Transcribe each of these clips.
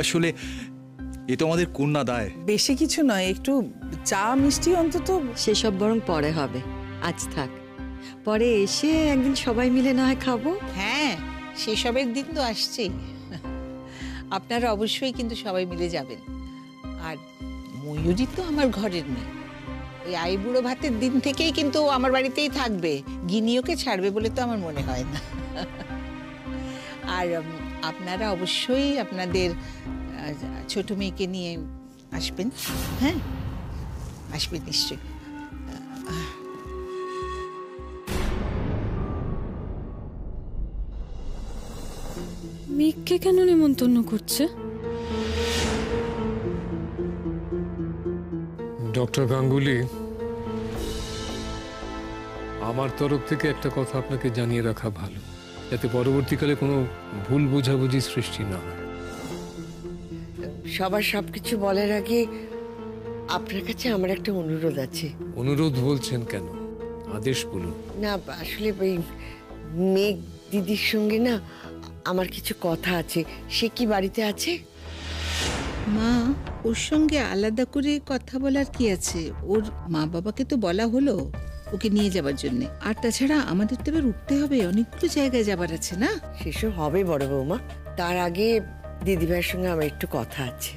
আসলে এ তো আমাদের কন্যা দায়। বেশি কিছু নয়, একটু চা মিষ্টি অন্তত। সেসব বরং পরে হবে, আজ থাক। পরে এসে একদিন সবাই মিলে না হয় খাবো। হ্যাঁ, সেসবের দিন তো আসছেই। আপনারা অবশ্যই কিন্তু সবাই মিলে যাবেন। আর ময়ূরী তো আমার ঘরের মেয়ে, এই আইবুড়ো ভাতের দিন থেকেই কিন্তু আমার বাড়িতেই থাকবে। গিনিওকে ছাড়বে বলে তো আমার মনে হয় না। আর আপনারা অবশ্যই আপনাদের ছোট মেয়েকে নিয়ে আসবেন। হ্যাঁ, আসবেন নিশ্চয়ই। মেঘকে কেন নিমন্ত্রণ করছে? ডক্টর গাঙ্গুলি, আমার তরফ থেকে একটা কথা আপনাকে জানিয়ে রাখা ভালো, যাতে পরবর্তীকালে কোনো ভুল বোঝাবুঝি সৃষ্টি না হয়। সবার সবকিছু বলার আগে আপনার কাছে আমার একটা অনুরোধ আছে। অনুরোধ বলছেন কেন? আদেশ বলুন। না, আসলে ওই মেঘ দিদির সঙ্গে না আমার কিছু কথা আছে। সে কি বাড়িতে আছে? মা, ওর সঙ্গে আলাদা করে কথা বলার কি আছে? ওর মা বাবাকে তো বলা হলো ওকে নিয়ে যাবার জন্য। আর তাছাড়া আমাদের তো এবার উঠতে হবে, অনেকগুলো জায়গায় যাবার আছে না? সেসব হবে বড় বৌমা, তার আগে দিদিভাইয়ের সঙ্গে আমার একটু কথা আছে।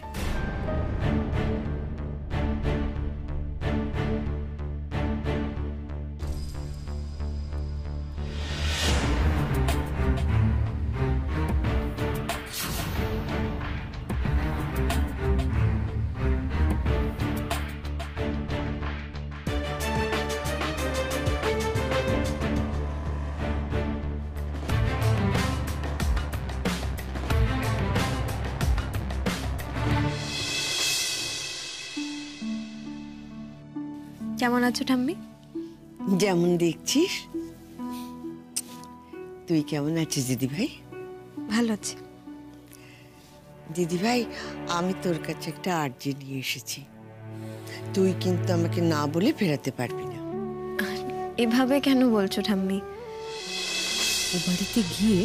কেমন আছো ঠাম্মি? যেমন দেখছিস। তুই কেমন আছিস দিদিভাই? ভালো আছি। দিদিভাই, আমি তোর কাছে একটা আর্জি নিয়ে এসেছি। তুই কিন্তু আমাকে না বলে ফেরাতে পারবি না। এভাবে কেন বলছো ঠাম্মি? ও বাড়িতে গিয়ে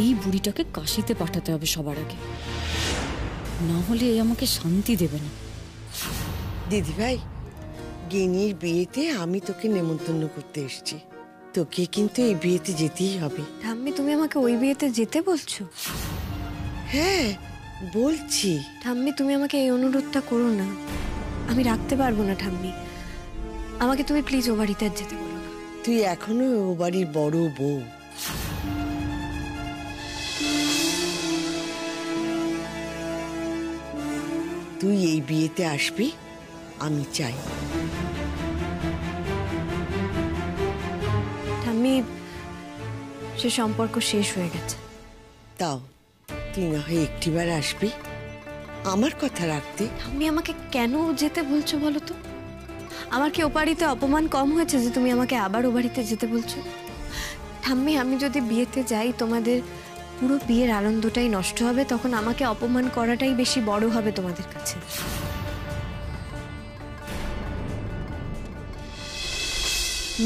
এই বুড়িটাকে কাশিতে পাঠাতে হবে সবার আগে, না হলে এ আমাকে শান্তি দেবে না। দিদিভাই, গিনির বিয়েতে আমি তোকে নেমন্তন্ন করতে এসেছি। তোকে কিন্তু এই বিয়েতে যেতেই হবে। ঠাম্মি, তুমি আমাকে ওই বিয়েতে যেতে বলছো? হ্যাঁ, বলছি। ঠাম্মি, তুমি আমাকে এই অনুরোধটা করো না, আমি রাখতে পারবো না। ঠাম্মি, আমাকে তুমি প্লিজ ও বাড়িতে আর যেতে বলো না। তুই এখনো ও বাড়ির বড় বউ। তুই এই বিয়েতে আসবি, আমি চাই। ঠাম্মি, সে সম্পর্ক শেষ হয়ে গেছে। তাও তুই না হয় একটিবার আসবি, আমার কথা রাখতে। ঠাম্মি, আমাকে কেন যেতে বলছো বলো তো? আমার কি ও বাড়িতে অপমান কম হয়েছে যে তুমি আমাকে আবার ও বাড়িতে যেতে বলছো? ঠাম্মি, আমি যদি বিয়েতে যাই তোমাদের পুরো বিয়ের আনন্দটাই নষ্ট হবে, তখন আমাকে অপমান করাটাই বেশি বড় হবে তোমাদের কাছে।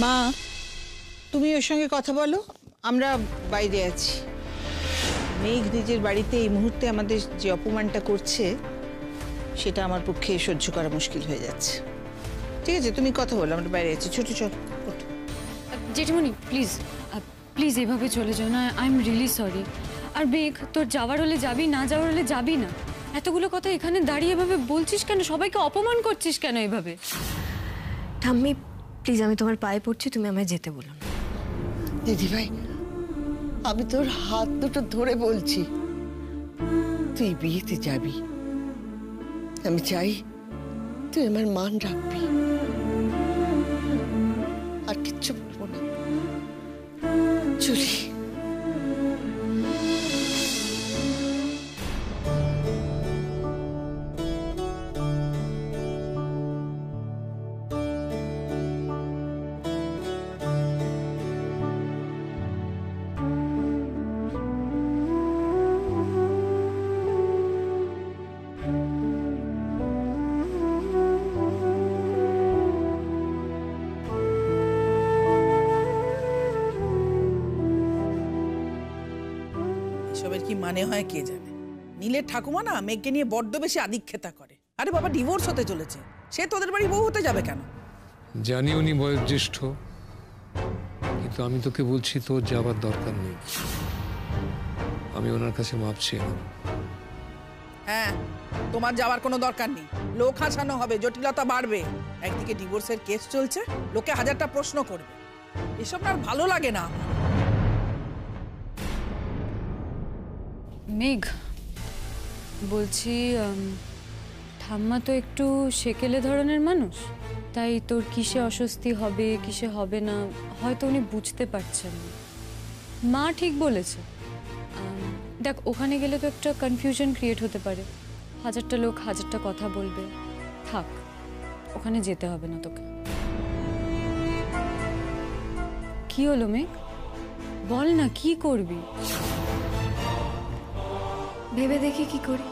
মা, তুমি ওর সঙ্গে কথা বলো, আমরা বাইরে আছি। মেঘ নিজের বাড়িতে এই মুহূর্তে আমাদের যে অপমানটা করছে সেটা আমার পক্ষে সহ্য করা মুশকিল হয়ে যাচ্ছে। ঠিক আছে, তুমি কথা বলো, আমরা বাইরে আছি। ছোট চল। জেঠিমণি প্লিজ, প্লিজ এভাবে চলে যাও না, আই এম রিয়েলি সরি। আর মেঘ, তোর যাওয়ার হলে যাবি, না যাওয়ার হলে যাবি না। এতগুলো কথা এখানে দাঁড়িয়ে এভাবে বলছিস কেন? সবাইকে অপমান করছিস কেন এভাবে? ঠাম্মি প্লিজ, আমি তোমার পায়ে পড়ছি, তুমি আমায় যেতে বলো না। দিদিভাই, আমি তোর হাত দুটো ধরে বলছি, তুই বিয়েতে যাবি। আমি চাই তুই আমার মান রাখবি। আর কিচ্ছু বলবো না। চলি। এসবের কি মানে হয় কে জানে। নীলের ঠাকুমা না মেঘকে নিয়ে বড্ড বেশি আদিক্ষেতা করে। আরে বাবা, ডিভোর্স হতে চলেছে, সে তোদের বাড়ি বউ হতে যাবে কেন? জানি উনি বয়োজ্যেষ্ঠ, কিন্তু আমি তোকে বলছি তোর যাবার দরকার নেই। আমি ওনার কাছে মাপ চেয়ে নেব। হ্যাঁ, তোমার যাওয়ার কোনো দরকার নেই। লোক হাসানো হবে, জটিলতা বাড়বে। একদিকে ডিভোর্সের কেস চলছে, লোকে হাজারটা প্রশ্ন করবে। এসব না আর ভালো লাগে না। মেঘ, বলছি ঠাম্মা তো একটু সেকেলে ধরনের মানুষ, তাই তোর কিসে অস্বস্তি হবে কিসে হবে না হয়তো উনি বুঝতে পারছেন না। মা ঠিক বলেছে, দেখ ওখানে গেলে তো একটা কনফিউশন ক্রিয়েট হতে পারে, হাজারটা লোক হাজারটা কথা বলবে। থাক, ওখানে যেতে হবে না তোকে। কি হলো মেঘ, বল না কি করবি? ভেবে দেখি কি করি।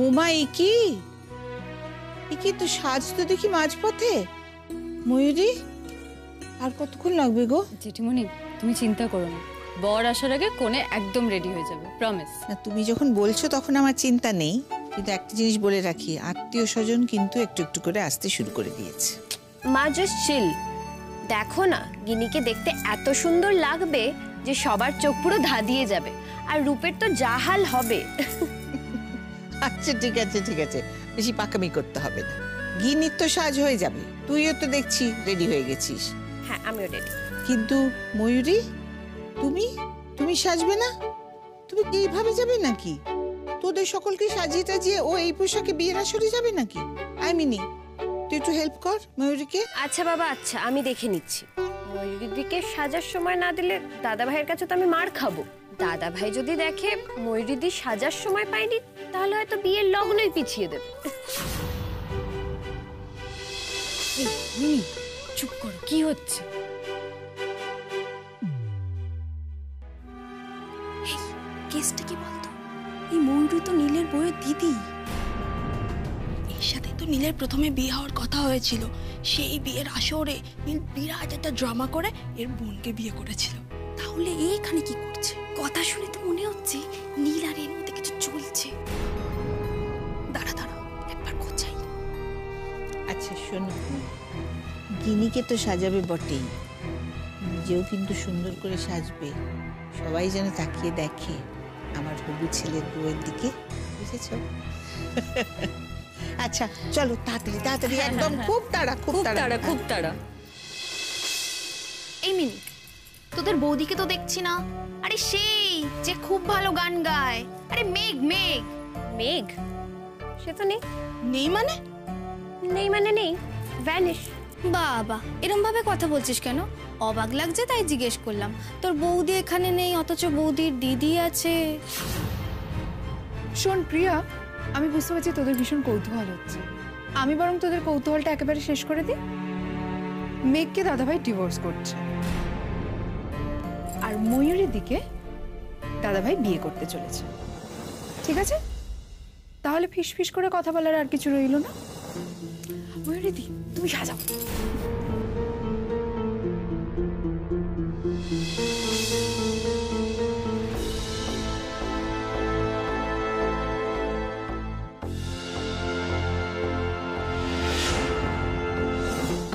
উমা, কি তো সাজ তো দেখি মাঝপথে। ময়ূরী, আর কতক্ষণ লাগবে গো? জেঠিমণি তুমি চিন্তা করো না, বর আসার আগে কোণে একদম রেডি হয়ে যাবে, প্রমিস। না, তুমি যখন বলছো তখন আমার চিন্তা নেই, কিন্তু একটা জিনিস বলে রাখি, আত্মীয় স্বজন কিন্তু একটু একটু করে আসতে শুরু করে দিয়েছে। মা জাস্ট চিল। দেখো না, গিনিকে দেখতে এত সুন্দর লাগবে যে সবার চোখ পুরো ধাঁধিয়ে যাবে, আর রূপের তো জাহাল হবে। আচ্ছা ঠিক আছে ঠিক আছে, বেশি পাকামি করতে হবে না। গিনির তো সাজ হয়ে যাবে, তুইও তো দেখছি রেডি হয়ে গেছিস। হ্যাঁ, আমিও রেডি। কিন্তু ময়ূরী, তুমি তুমি সাজবে না? তুমি কি এইভাবে যাবে নাকি? তোদের সকলকে সাজিয়ে টাজিয়ে ও এই পোশাকে বিয়ের আসরে যাবে নাকি? মিনি, তুই একটু হেল্প কর ময়ূরীকে। আচ্ছা বাবা, আচ্ছা আমি দেখে নিচ্ছি। ময়ূরীর দিকে সাজার সময় না দিলে দাদা ভাইয়ের কাছে তো আমি মার খাবো। দাদা ভাই যদি দেখে ময়ূরীদি সাজার সময় পাইনি, তাহলে হয়তো বিয়ের লগ্নই পিছিয়ে দেবে। মিনি চুপ করো, কি হচ্ছে? কেসটা কি বলতো? এই ময়ূরী তো নীলের বউয়ের দিদি। এর সাথে তো নীলের প্রথমে বিয়ে হওয়ার কথা হয়েছিল। সেই বিয়ের আসরে নীল বিরাট একটা ড্রামা করে এর বোনকে বিয়ে করেছিল। তাহলে এইখানে কি করছে? কথা শুনে তো মনে হচ্ছে নীল আর এর মধ্যে কিছু চলছে। দাঁড়া দাঁড়া, একবার খোঁজাই। আচ্ছা শোনো, গিনিকে তো সাজাবে বটেই, নিজেও কিন্তু সুন্দর করে সাজবে, সবাই যেন তাকিয়ে দেখে আমার হবু ছেলের বউয়ের দিকে, বুঝেছো? আচ্ছা চলো তাড়াতাড়ি তাড়াতাড়ি, একদম খুব তাড়া খুব তাড়া খুব তাড়া। এই মিনি, তোদের বৌদিকে তো দেখছি না। আরে সেই যে খুব ভালো গান গায়, আরে মেঘ মেঘ। মেঘ? সে তো নেই। নেই মানে? নেই মানে নেই, ভ্যানিশ। বাবা, এরম ভাবে কথা বলছিস কেন? অবাক লাগছে তাই জিজ্ঞেস করলাম। তোর বৌদি এখানে নেই, অথচ বৌদির দিদি আছে। শোন প্রিয়া, আমি বুঝতে পারছি তোদের ভীষণ কৌতূহল হচ্ছে। আমি বরং তোদের কৌতূহলটা একেবারে শেষ করে দিই। মেঘকে দাদাভাই ডিভোর্স করছে, আর ময়ূরীর দিকে দাদাভাই বিয়ে করতে চলেছে। ঠিক আছে, তাহলে ফিস ফিস করে কথা বলার আর কিছু রইল না। ময়ূরীদি, তুমি সাজাও।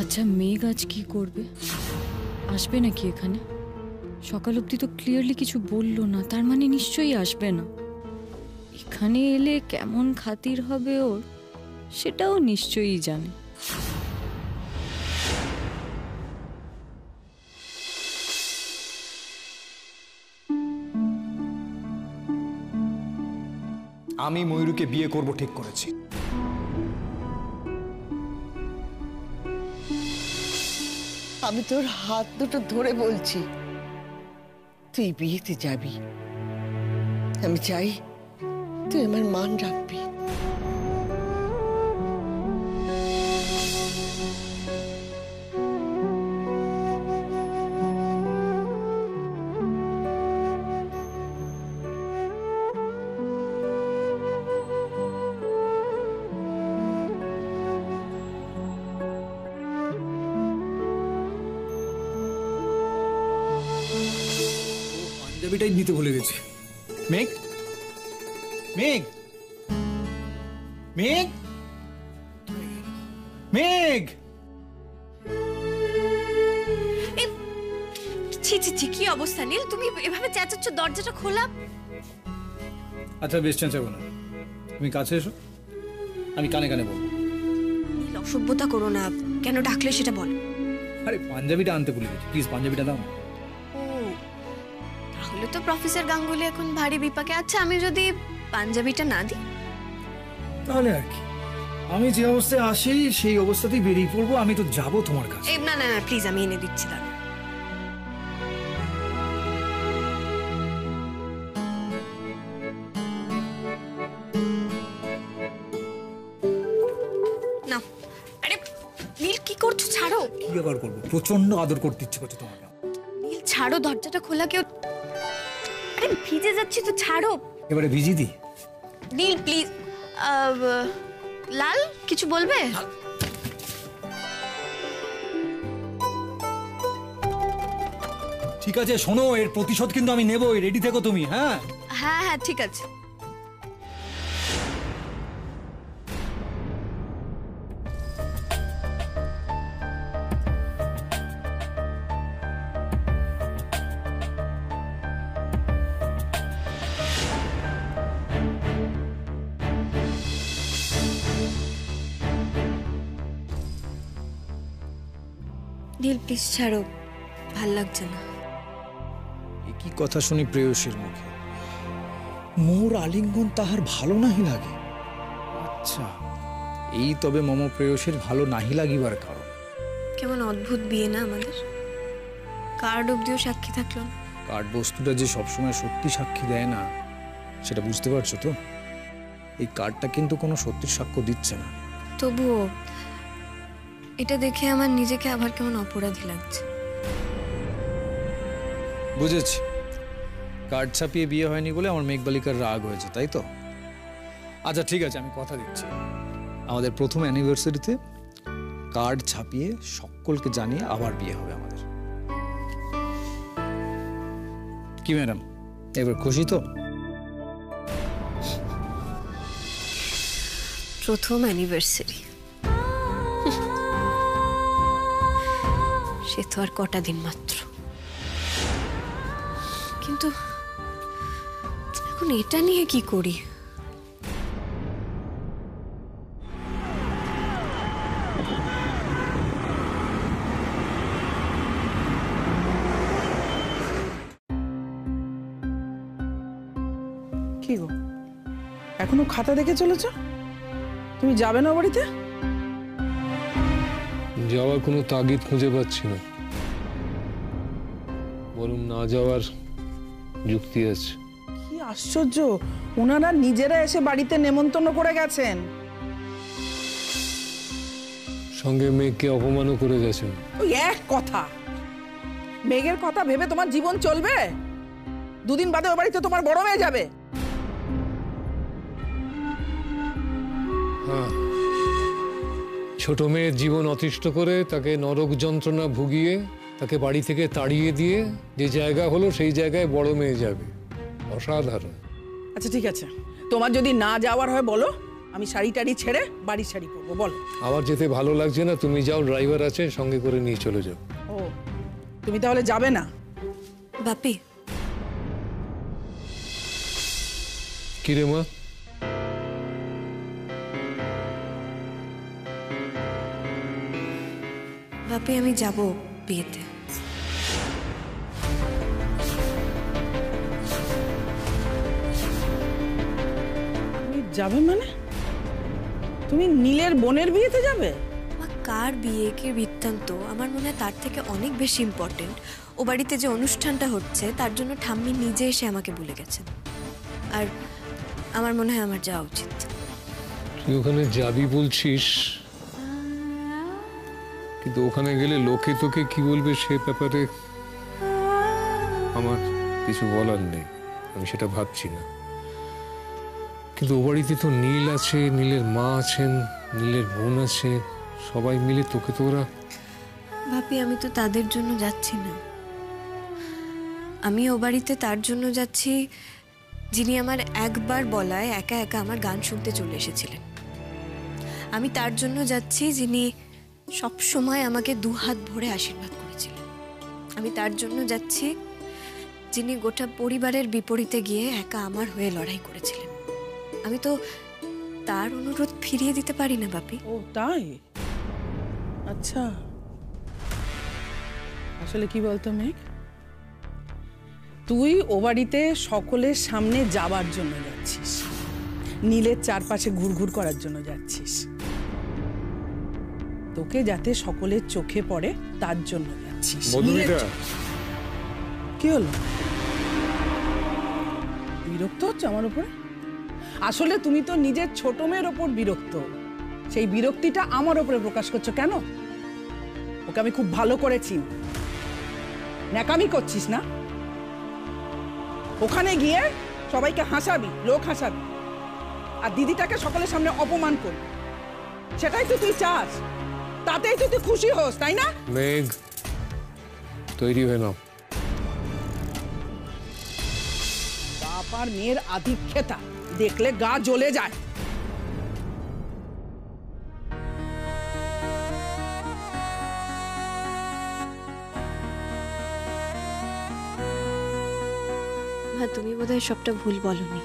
আচ্ছা মেঘ আজ কি করবে? আসবে নাকি এখানে? সকাল অবধি তো ক্লিয়ারলি কিছু বললো না, তার মানে নিশ্চয়ই আসবে না। এখানে এলে কেমন খাতির হবে ওর, সেটাও নিশ্চয়ই জানে। আমি ময়ূরীকে বিয়ে করব ঠিক করেছি। আমি তোর হাত দুটো ধরে বলছি, তুই বিয়েতে যাবি। আমি চাই তুই আমার মান রাখবি। পাঞ্জাবিটাই নিতে ভুলে গেছি। মেঘ, মেঘ, মেঘ, মেঘ। ছি ছি ছি, কি অবস্থা নীল, তুমি এভাবে চেঁচাচ্ছ? দরজাটা খোলা। আচ্ছা বেশ, চেঁচাবো না, তুমি কাছে এসো, আমি কানে কানে বলবো। নীল, অসভ্যতা করো না, কেন ডাকলে সেটা বল। আরে পাঞ্জাবিটা আনতে ভুলে গেছি, প্লিজ পাঞ্জাবিটা দাও। ও, তাহলে তো প্রফেসর গাঙ্গুলি এখন ভারী বিপাকে। আচ্ছা, আমি যদি পাঞ্জাবিটা না দিই? তাহলে আর কি, আমি যে অবস্থায় আসি সেই অবস্থাতেই বেরিয়ে পড়বো। আমি তো যাবো তোমার কাছে। না না না, প্লিজ, আমি এনে দিচ্ছি, দাঁড়া। না, আরে নীল, কি করছো? ছাড়ো। কি আবার করবো? প্রচন্ড আদর করতে ইচ্ছে করছে তোমাকে। নীল, ছাড়ো, দরজাটা খোলা। কেউ, আরে ভিজে যাচ্ছি তো, ছাড়ো। এবারে ভিজি দি। নীল প্লিজ। লাল, কিছু বলবে? ঠিক আছে, শোনো, এর প্রতিশোধ কিন্তু আমি নেবই, রেডি থেকো তুমি। হ্যাঁ হ্যাঁ হ্যাঁ, ঠিক আছে। নীল প্লিজ ছাড়ো, ভাল লাগছে না। কি কথা শুনি প্রেয়সীর মুখে, মোর আলিঙ্গন তাহার ভালো নাহি লাগে। আচ্ছা, এই তবে মম প্রেয়সীর ভালো নাহি লাগিবার কারণ। কেমন অদ্ভুত বিয়ে না আমাদের, কার্ড অব্দিও সাক্ষী থাকলো না। কার্ড বস্তুটা যে সবসময় সত্যি সাক্ষী দেয় না, সেটা বুঝতে পারছো তো? এই কার্ডটা কিন্তু কোনো সত্যির সাক্ষ্য দিচ্ছে না। তবুও এটা দেখে আমার নিজেকে আবার কেমন অপরাধী লাগছে। বুঝেছি, কার্ড ছাপিয়ে বিয়ে হয়নি বলে আমার মেঘবালিকার রাগ হয়েছে, তাই তো? আচ্ছা ঠিক আছে, আমি কথা দিচ্ছি, আমাদের প্রথম অ্যানিভার্সারিতে কার্ড ছাপিয়ে সকলকে জানিয়ে আবার বিয়ে হবে আমাদের। কি ম্যাডাম, এবার খুশি তো? প্রথম অ্যানিভার্সারি, সে তো আর কটা দিন মাত্র। কিন্তু এখন এটা নিয়ে কি করি? কি গো, এখনো খাতা দেখে চলেছ? তুমি যাবে না ও বাড়িতে? যাওয়ার কোনো তাগিদ খুঁজে পাচ্ছি না, বরং না যাওয়ার যুক্তি আছে। কি আশ্চর্য, ওনারা নিজেরা এসে বাড়িতে নেমন্তন্ন করে গেছেন। সঙ্গে মেয়েকে অপমানও করে গেছেন। ওই এক কথা, মেঘের কথা ভেবে তোমার জীবন চলবে? দুদিন বাদে ও বাড়িতে তোমার বড় মেয়ে যাবে। হ্যাঁ, ছোট মেয়ের জীবন অতিষ্ঠ করে তাকে নরক যন্ত্রণা ভুগিয়ে তাকে বাড়ি থেকে তাড়িয়ে দিয়ে যে জায়গা হলো সেই জায়গায় বড় মেয়ে যাবে। অসাধারণ। আচ্ছা ঠিক আছে, তোমার যদি না যাওয়ার হয় বলো, আমি শাড়ি টাড়ি ছেড়ে বাড়ির শাড়ি পরবো, বলো। আমার যেতে ভালো লাগছে না, তুমি যাও, ড্রাইভার আছে, সঙ্গে করে নিয়ে চলে যাও। ও, তুমি তাহলে যাবে না? বাপি, কিরে মা? বাপি, আমি যাব বিয়েতে। তুমি যাবে মানে? তুমি নীলের বোনের বিয়েতে যাবে? মা, কার বিয়ে, কে বৃত্তান্ত, আমার মনে হয় তার থেকে অনেক বেশি ইম্পর্টেন্ট ও বাড়িতে যে অনুষ্ঠানটা হচ্ছে তার জন্য ঠাম্মি নিজে এসে আমাকে বলে গেছেন। আর আমার মনে হয় আমার যাওয়া উচিত। তুই ওখানে যাবি বলছিস, কিন্তু ওখানে গেলে লোকে তোকে কি বলবে সে ব্যাপারে আমার কিছু বলার নেই, আমি সেটা ভাবছি না। কিন্তু ও বাড়িতে তো নীল আছে, নীলের মা আছেন, নীলের বোন আছে, সবাই মিলে তোকে তো ওরা। ভাবি, আমি তো তাদের জন্য যাচ্ছি না, আমি ও বাড়িতে তার জন্য যাচ্ছি যিনি আমার একবার বলায় একা একা আমার গান শুনতে চলে এসেছিলেন। আমি তার জন্য যাচ্ছি যিনি সব সময় আমাকে দুহাত ভরে আশীর্বাদ করেছিলেন। আমি তার জন্য যাচ্ছি যিনি গোটা পরিবারের বিপরীতে গিয়ে একা আমার হয়ে লড়াই করেছিলেন। আমি তো তার অনুরোধ ফিরিয়ে দিতে পারি না বাপি। ও তাই? আচ্ছা, আসলে কি বলতো মেঘ, তুই ও বাড়িতে সকলের সামনে যাবার জন্য যাচ্ছিস, নীলের চারপাশে ঘুরঘুর করার জন্য যাচ্ছিস, তোকে যাতে সকলের চোখে পড়ে তার জন্য যাচ্ছিস। কি হলো? বিরক্ত হচ্ছে আমার উপরে? আসলে তুমি তো নিজের ছোট মেয়ের ওপর বিরক্ত, সেই বিরক্তিটা আমার উপরে প্রকাশ করছো কেন? ওকে আমি খুব ভালো করে চিনি। ন্যাকামি করছিস না? ওখানে গিয়ে সবাইকে হাসাবি, লোক হাসাবি, আর দিদিটাকে সকলের সামনে অপমান করবি, সেটাই তো তুই চাস। তাতেই তো তুই খুশি হোস, তাই না? মেঘ, তৈরি হয়ে নাও। বাপ আর মেয়ের আধিক্যতা দেখলে গা জ্বলে যায়। মা, তুমি বোধহয় সবটা ভুল বলনি।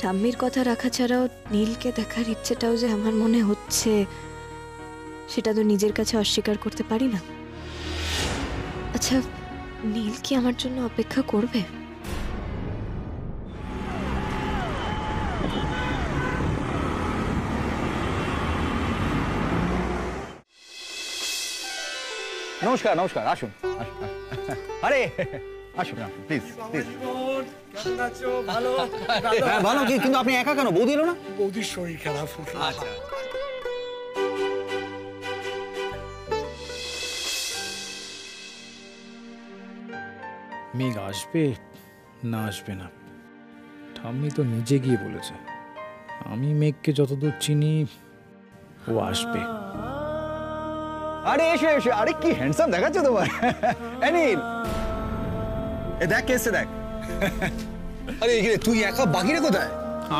ঠাম্মির কথা রাখা ছাড়াও নীলকে দেখার ইচ্ছেটাও যে আমার মনে হচ্ছে, সেটা তো নিজের কাছে অস্বীকার করতে পারি না। আচ্ছা, নীল কি আমার জন্য অপেক্ষা করবে? নমস্কার, নমস্কার, আসুন। আরে আসুন, প্লিজ প্লিজ। হ্যাঁ ভালো, কিন্তু আপনি একা কেন? বৌদি এলো না? বৌদির শরীর খারাপ। আচ্ছা। মেঘ আসবে না আসবে না, ঠাম্মি তো নিজে গিয়ে বলেছে। আমি মেঘকে যতদূর চিনি ও আসবে। আরে এসো এসো, আরে কি হ্যান্ডসাম দেখাচ্ছে তোমার। নীল, এ দেখ কে এসছে, দেখ। আরে এখানে তুই একা, বাকিরা কোথায়?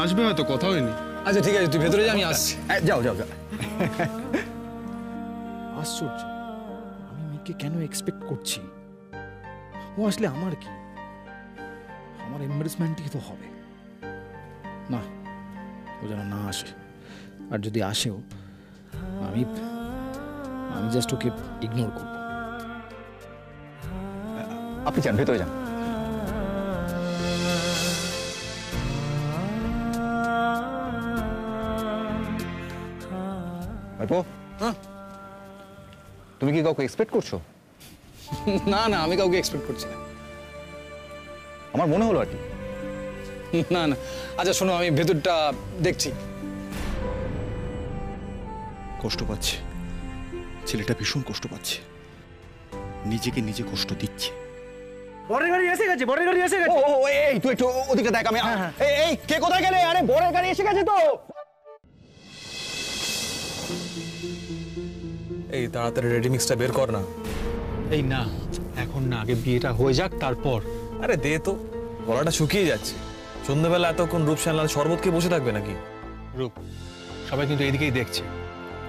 আসবে হয়তো, কথা হয়নি। আচ্ছা ঠিক আছে, তুই ভেতরে যা, আমি আসছি। যাও যাও যাও। আশ্চর্য, আমি মেঘকে কেন এক্সপেক্ট করছি? ও আসলে আমার কি? আমার এম্বারেসমেন্টই তো হবে না। ও যেন না আসে, আর যদি আসেও আমি জাস্ট ওকে ইগনোর করব। আপনি যান, ভেতরে যান। তুমি কি কাউকে এক্সপেক্ট করছো? না না, আমি কাউকে এক্সপেক্ট করছি না। আমার মনে হলো আর কি। না না, আচ্ছা শোনো, আমি ভেতরটা দেখছি। কষ্ট পাচ্ছে ছেলেটা, ভীষণ কষ্ট পাচ্ছে, নিজেকে নিজে কষ্ট দিচ্ছে। বরের গাড়ি এসে গেছে, বরের গাড়ি এসে গেছে। ও এই তুই একটু ওদিকে দেখ। আমি এই কে কোথায় গেলে? আরে বরের গাড়ি এসে গেছে তো। এই তাড়াতাড়ি রেডি মিক্সটা বের কর না। এই না, এখন না, আগে বিয়েটা হয়ে যাক তারপর। আরে দে তো, গলাটা শুকিয়ে যাচ্ছে। সন্ধ্যাবেলা এতক্ষণ রূপসান শরবত খেয়ে বসে থাকবে নাকি? রূপ, সবাই কিন্তু এইদিকেই দেখছে।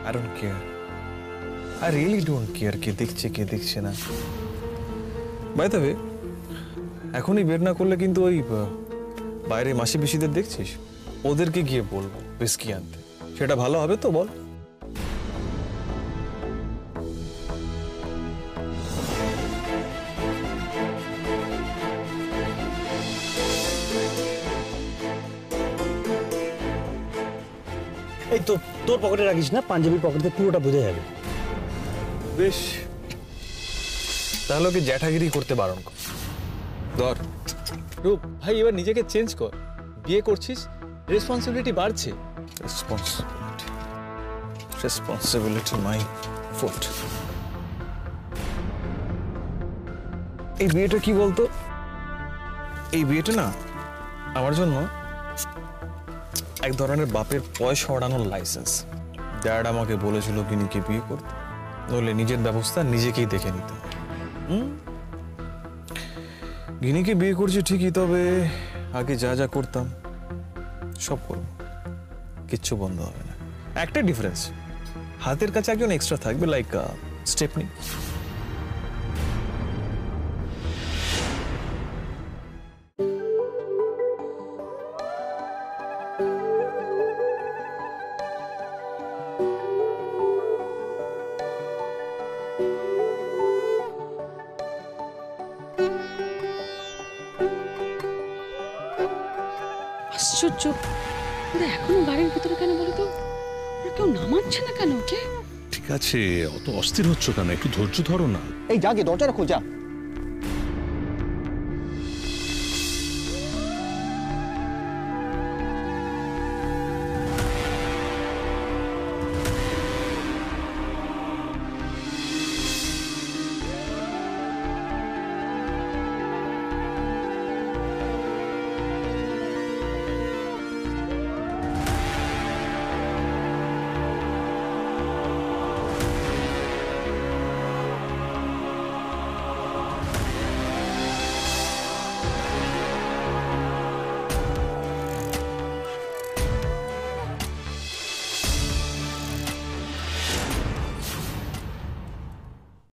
I don't care. I really don't care কে দেখছে কে দেখছে না। বাই দ্য ওয়ে, এখনই বের না করলে কিন্তু ওই বাইরে মাসি পিসিদের দেখছিস, ওদেরকে গিয়ে বলবো বিস্কি আনতে। সেটা ভালো হবে তো বল? এই তো তোর পকেটে রাখিস না, পাঞ্জাবির পকেটে পুরোটা বোঝা যাবে। বেশ, তাহলে ওকে জ্যাঠাগিরি করতে বারণ কর। ধর। রূপ ভাই, এবার নিজেকে চেঞ্জ কর। বিয়ে করছিস, রেসপন্সিবিলিটি বাড়ছে। Responsibility my foot. এই বিয়েটা কি বলতো, এই বিয়েটা না আমার জন্য এক ধরনের বাপের পয়সা ওড়ানোর লাইসেন্স। ড্যাড আমাকে বলেছিল গিনিকে বিয়ে করতে, নইলে নিজের ব্যবস্থা নিজেকেই দেখে নিতে। গিনিকে বিয়ে করছি ঠিকই, তবে আগে যা যা করতাম সব করব, কিচ্ছু বন্ধ হবে না। একটা ডিফারেন্স, হাতের কাছে একজন এক্সট্রা থাকবে, লাইক স্টেপনি। আশ্চর্য, ওরা এখনো বাড়ির ভিতরে কেন বলো তো? ওরা কেউ নামাচ্ছে না কেন ওকে? ঠিক আছে, অত অস্থির হচ্ছ কেন? একটু ধৈর্য ধরো না। এই যা গিয়ে দরজাটা খোঁজা।